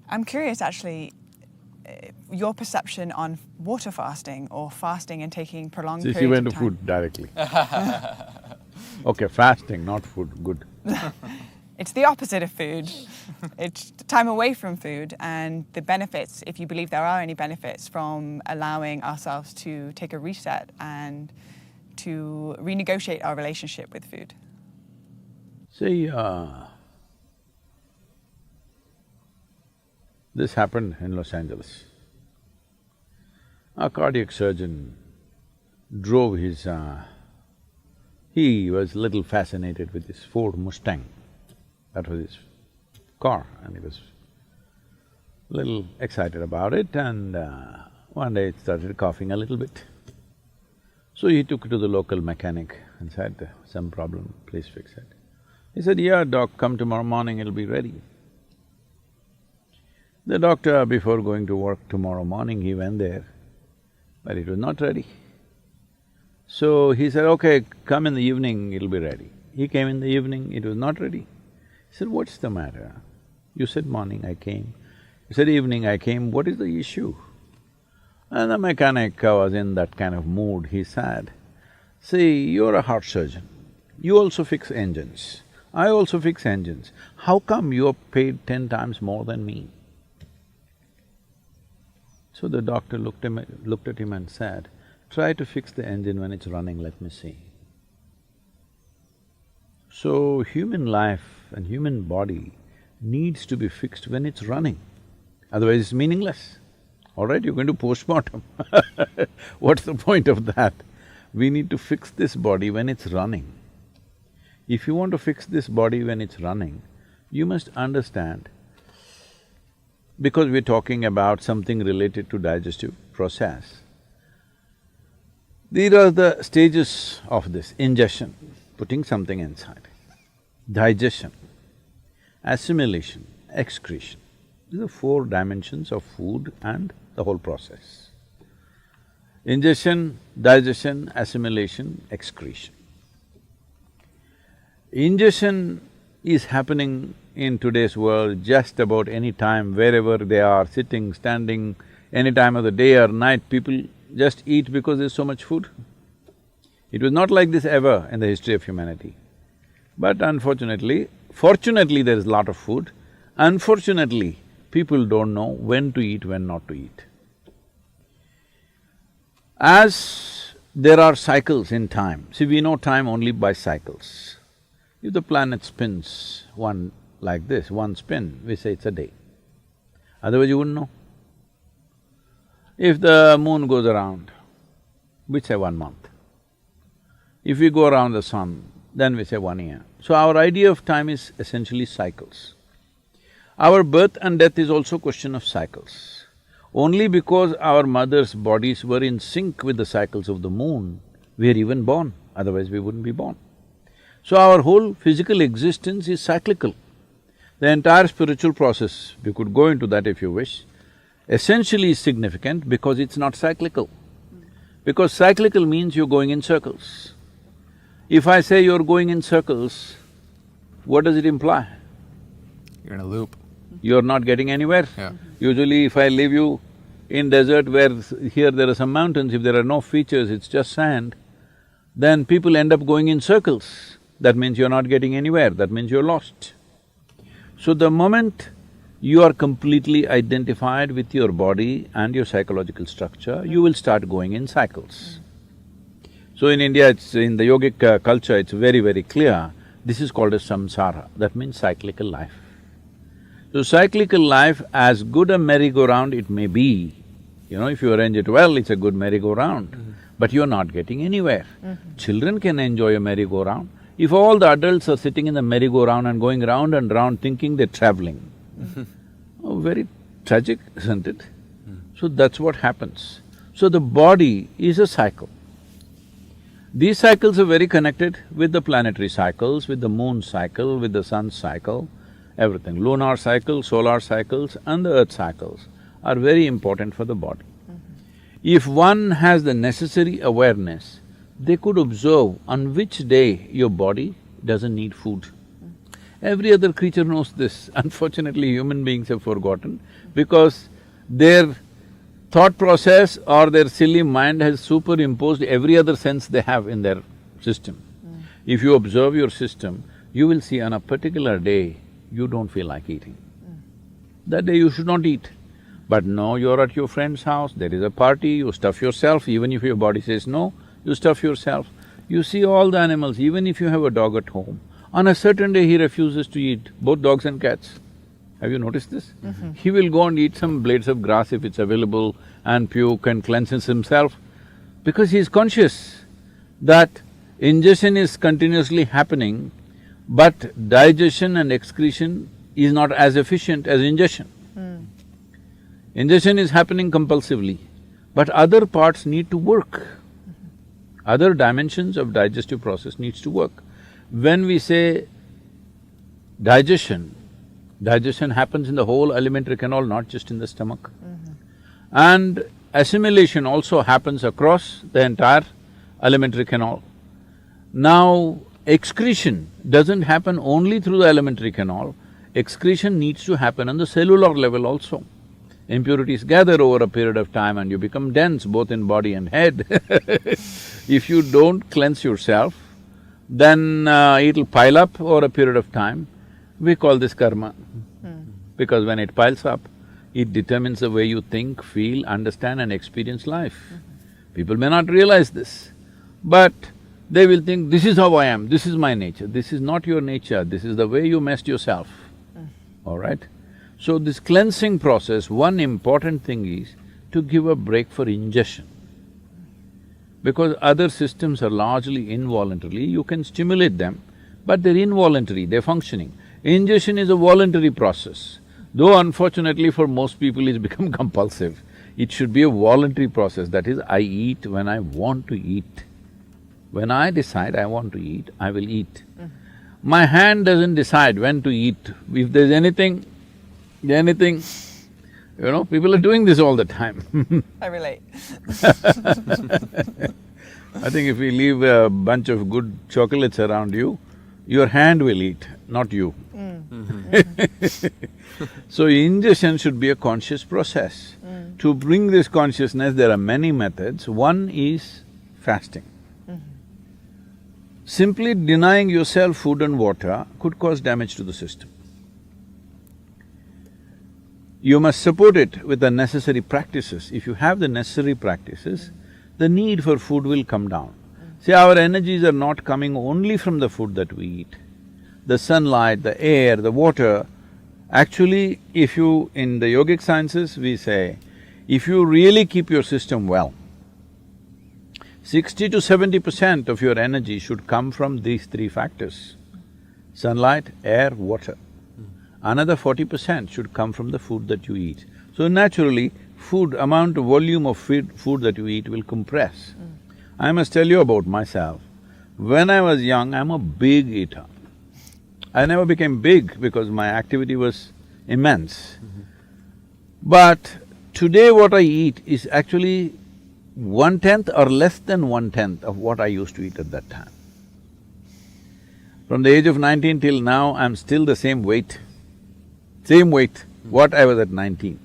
I'm curious actually, your perception on water fasting or fasting and taking prolonged See, periods she of went to time. food directly. Okay, fasting, not food, good. It's the opposite of food. It's time away from food and the benefits, if you believe there are any benefits from allowing ourselves to take a reset and to renegotiate our relationship with food. See, this happened in Los Angeles. A cardiac surgeon drove his… he was a little fascinated with his Ford Mustang. That was his car, and he was little excited about it, and one day it started coughing a little bit. So he took it to the local mechanic and said, some problem, please fix it. He said, yeah, doc, come tomorrow morning, it'll be ready. The doctor, before going to work tomorrow morning, he went there, but it was not ready. So he said, okay, come in the evening, it'll be ready. He came in the evening, it was not ready. He said, what's the matter? You said morning, I came. He said evening, I came, what is the issue? And the mechanic was in that kind of mood, he said, see, you're a heart surgeon, you also fix engines, I also fix engines. How come you're paid 10 times more than me? So the doctor looked at him and said, try to fix the engine when it's running, let me see. So human life and human body needs to be fixed when it's running, otherwise it's meaningless. All right, you're going to postmortem what's the point of that? We need to fix this body when it's running. If you want to fix this body when it's running, you must understand, because we're talking about something related to digestive process, these are the stages of this: ingestion, putting something inside; digestion, assimilation, excretion. These are four dimensions of food and the whole process. Ingestion, digestion, assimilation, excretion. Ingestion is happening in today's world just about any time, wherever they are, sitting, standing, any time of the day or night, people just eat because there's so much food. It was not like this ever in the history of humanity. But unfortunately, fortunately there is a lot of food, unfortunately people don't know when to eat, when not to eat. As there are cycles in time, see, we know time only by cycles. If the planet spins one like this, one spin, we say it's a day. Otherwise you wouldn't know. If the moon goes around, we say 1 month. If we go around the sun, then we say 1 year. So our idea of time is essentially cycles. Our birth and death is also a question of cycles. Only because our mothers' bodies were in sync with the cycles of the moon, we are even born, otherwise we wouldn't be born. So our whole physical existence is cyclical. The entire spiritual process, we could go into that if you wish, essentially is significant because it's not cyclical. Because cyclical means you're going in circles. If I say you're going in circles, what does it imply? You're in a loop. You're not getting anywhere. Yeah. Usually if I leave you in desert where here there are some mountains, if there are no features, it's just sand, then people end up going in circles. That means you're not getting anywhere, that means you're lost. So the moment you are completely identified with your body and your psychological structure, you will start going in cycles. So in India, it's… in the yogic culture, it's very, very clear, this is called as samsara, that means cyclical life. So cyclical life, as good a merry-go-round it may be, if you arrange it well, it's a good merry-go-round, but you're not getting anywhere. Children can enjoy a merry-go-round. If all the adults are sitting in the merry-go-round and going round and round thinking they're traveling, oh, very tragic, isn't it? So that's what happens. So the body is a cycle. These cycles are very connected with the planetary cycles, with the moon cycle, with the sun cycle, everything. Lunar cycle, solar cycles and the earth cycles are very important for the body. If one has the necessary awareness, they could observe on which day your body doesn't need food. Every other creature knows this. Unfortunately, human beings have forgotten because their thought process or their silly mind has superimposed every other sense they have in their system. If you observe your system, you will see on a particular day, you don't feel like eating. That day you should not eat. But no, you're at your friend's house, there is a party, you stuff yourself, even if your body says no, you stuff yourself. You see all the animals, even if you have a dog at home, on a certain day he refuses to eat, both dogs and cats. Have you noticed this? He will go and eat some blades of grass if it's available and puke and cleanses himself because he is conscious that ingestion is continuously happening, but digestion and excretion is not as efficient as ingestion. Ingestion is happening compulsively, but other parts need to work. Other dimensions of digestive process needs to work. When we say digestion, digestion happens in the whole alimentary canal, not just in the stomach. And assimilation also happens across the entire alimentary canal. Now, excretion doesn't happen only through the alimentary canal, excretion needs to happen on the cellular level also. Impurities gather over a period of time and you become dense both in body and head. If you don't cleanse yourself, then it'll pile up over a period of time. We call this karma. Because when it piles up, it determines the way you think, feel, understand and experience life. People may not realize this, but they will think, this is how I am, this is my nature. This is not your nature, this is the way you messed yourself, all right? So this cleansing process, one important thing is to give a break for ingestion. Because other systems are largely involuntary, you can stimulate them, but they're involuntary, they're functioning. Ingestion is a voluntary process, though unfortunately for most people it's become compulsive. It should be a voluntary process, that is, I eat when I want to eat. When I decide I want to eat, I will eat. My hand doesn't decide when to eat. If there's anything, people are doing this all the time. I relate. I think if we leave a bunch of good chocolates around you, your hand will eat, not you. So ingestion should be a conscious process. To bring this consciousness, there are many methods. One is fasting. Simply denying yourself food and water could cause damage to the system. You must support it with the necessary practices. If you have the necessary practices, the need for food will come down. See, our energies are not coming only from the food that we eat. The sunlight, the air, the water, actually, if you… in the yogic sciences, we say, if you really keep your system well, 60 to 70% of your energy should come from these three factors: sunlight, air, water. Another 40% should come from the food that you eat. So naturally, amount of volume of food that you eat will compress. I must tell you about myself. When I was young, I'm a big eater. I never became big because my activity was immense. But today what I eat is actually 1/10 or less than 1/10 of what I used to eat at that time. From the age of 19 till now, I'm still the same weight, what I was at 19.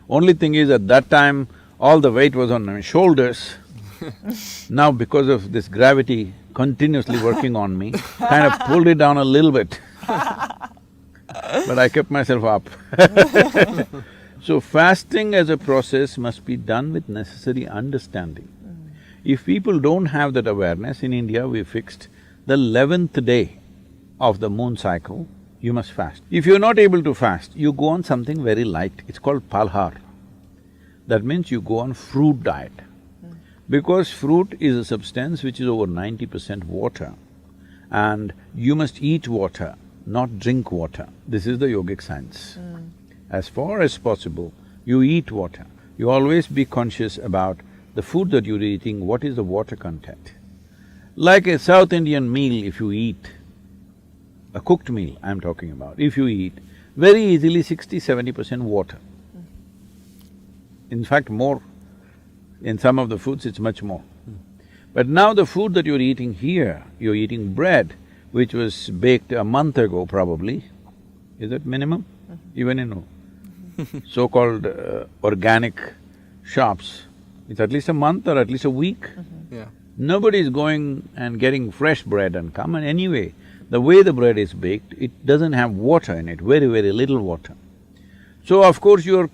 Only thing is, at that time, all the weight was on my shoulders. Now because of this gravity continuously working on me, kind of pulled it down a little bit. But I kept myself up. So fasting as a process must be done with necessary understanding. If people don't have that awareness, in India we fixed the 11th day of the moon cycle, you must fast. If you're not able to fast, you go on something very light, it's called palhar. That means you go on fruit diet. Because fruit is a substance which is over 90% water, and you must eat water, not drink water. This is the yogic science. As far as possible, you eat water. You always be conscious about the food that you're eating, what is the water content. Like a South Indian meal, if you eat, a cooked meal I'm talking about, if you eat, very easily 60–70% water. In fact, more. In some of the foods, it's much more. But now the food that you're eating here, you're eating bread, which was baked a month ago probably, is it minimum? Even in so-called organic shops, it's at least a month or at least a week. Yeah. Nobody is going and getting fresh bread and come, and anyway, the way the bread is baked, it doesn't have water in it, very, very little water. So of course you're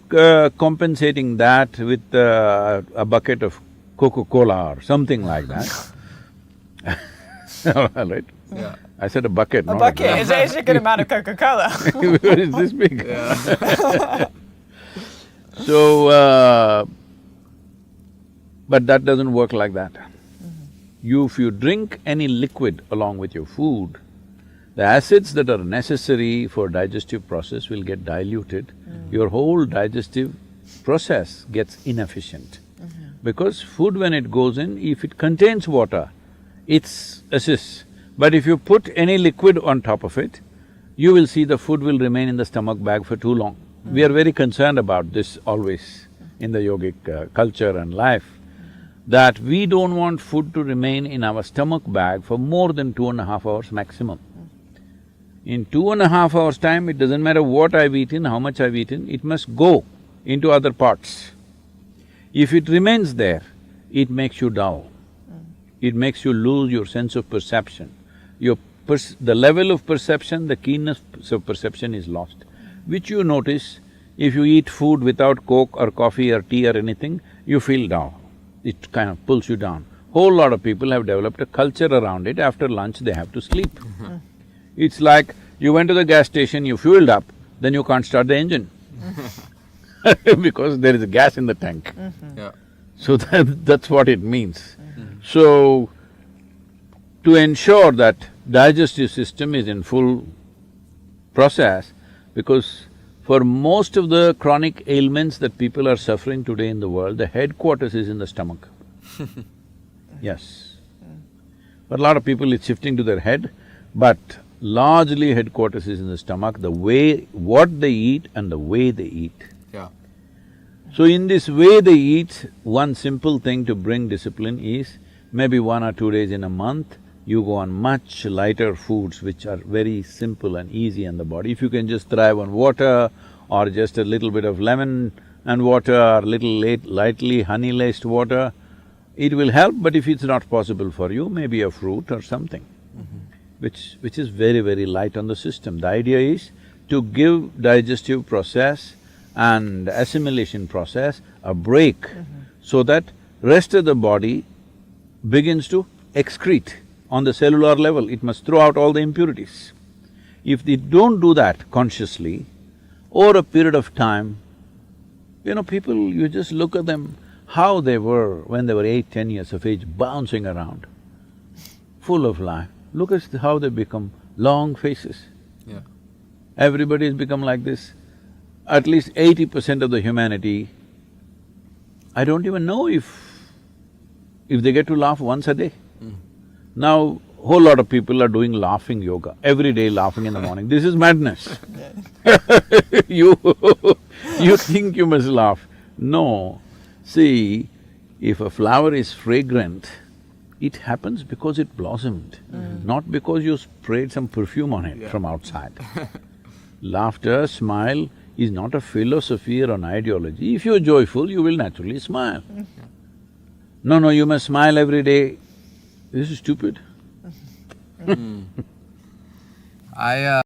compensating that with a bucket of Coca-Cola or something like that. Right? Yeah. I said a bucket, A not bucket a is a good amount of Coca-Cola. Where is this big? Yeah. So, but that doesn't work like that. If you drink any liquid along with your food, the acids that are necessary for digestive process will get diluted. Your whole digestive process gets inefficient. Because food when it goes in, if it contains water, it assists. But if you put any liquid on top of it, you will see the food will remain in the stomach bag for too long. We are very concerned about this always in the yogic culture and life, that we don't want food to remain in our stomach bag for more than 2.5 hours maximum. In 2.5 hours' time, it doesn't matter what I've eaten, how much I've eaten, it must go into other parts. If it remains there, it makes you dull. It makes you lose your sense of perception. The level of perception, the keenness of perception is lost, which you notice if you eat food without Coke or coffee or tea or anything, you feel dull. It kind of pulls you down. Whole lot of people have developed a culture around it. After lunch, they have to sleep. It's like you went to the gas station, you fueled up, then you can't start the engine because there is a gas in the tank. Yeah. So that's what it means. So, to ensure that digestive system is in full process, because for most of the chronic ailments that people are suffering today in the world, the headquarters is in the stomach. Yes. But a lot of people, it's shifting to their head, but largely headquarters is in the stomach, what they eat and the way they eat. Yeah. So in this way they eat, one simple thing to bring discipline is, maybe 1 or 2 days in a month, you go on much lighter foods which are very simple and easy on the body. If you can just thrive on water or just a little bit of lemon and water or little lightly honey-laced water, it will help, but if it's not possible for you, maybe a fruit or something, which is very, very light on the system. The idea is to give digestive process and assimilation process a break so that rest of the body begins to excrete. On the cellular level, it must throw out all the impurities. If they don't do that consciously, over a period of time, people, you just look at them, how they were when they were 8, 10 years of age, bouncing around, full of life. Look at how they become long faces. Yeah. Everybody has become like this. At least 80% of the humanity, I don't even know if they get to laugh once a day. Now, whole lot of people are doing laughing yoga, every day laughing in the morning. This is madness. You think you must laugh. No. See, if a flower is fragrant, it happens because it blossomed, not because you sprayed some perfume on it from outside. Laughter, smile is not a philosophy or an ideology. If you're joyful, you will naturally smile. No, you must smile every day. This is stupid. I